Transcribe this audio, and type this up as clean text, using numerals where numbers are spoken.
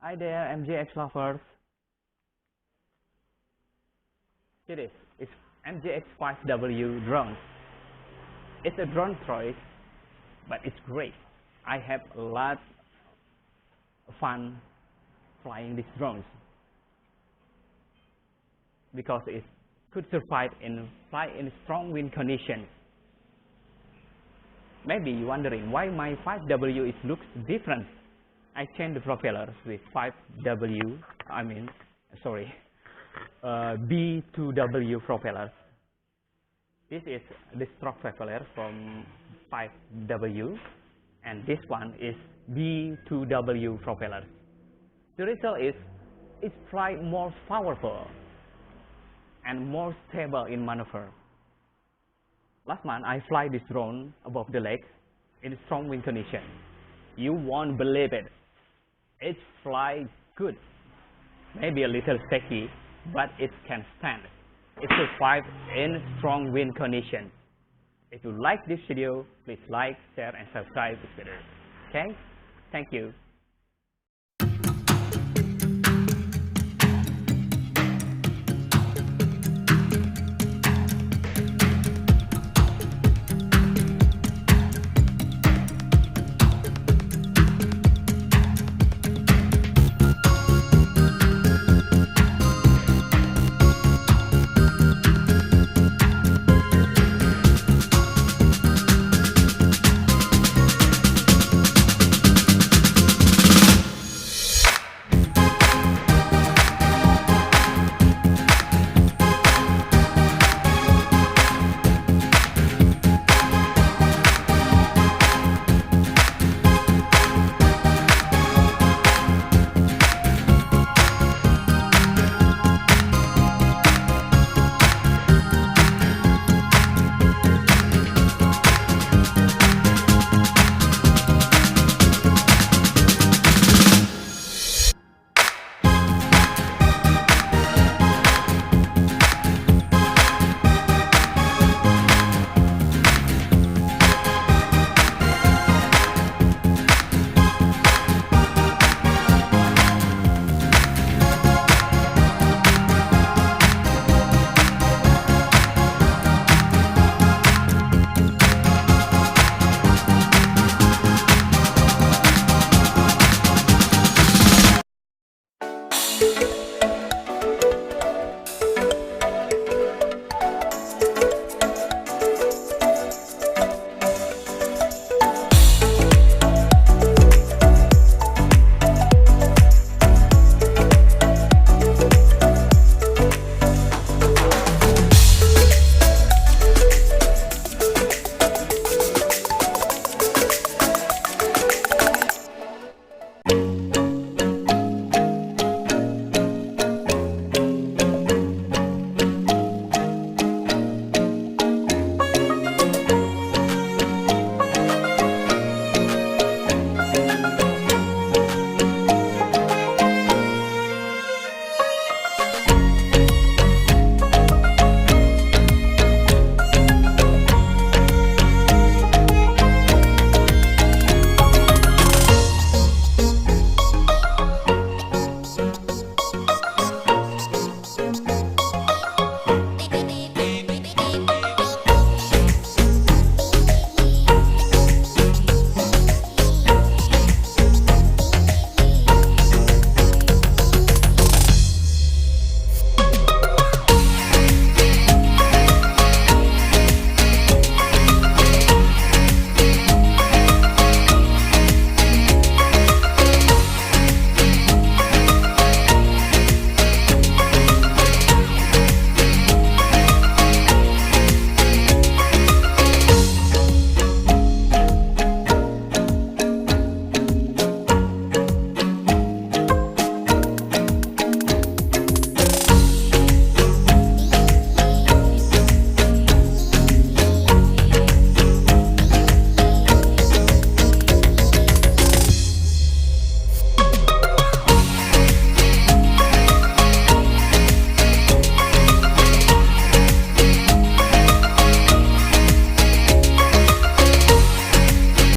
Hi there, MJX lovers. Here it is. It's MJX 5W drone. It's a drone choice, but it's great. I have a lot of fun flying these drones because it could survive and fly in strong wind conditions. Maybe you're wondering why my 5W looks different. I changed the propellers with 5W, B2W propellers. This is the stock propeller from 5W, and this one is B2W propeller. The result is it flies more powerful and more stable in maneuver. Last month I fly this drone above the lake in strong wind condition. You won't believe it. It flies good. Maybe a little shaky, but it can stand. It survives in strong wind conditions. If you like this video, please like, share, and subscribe this video. Okay? Thank you.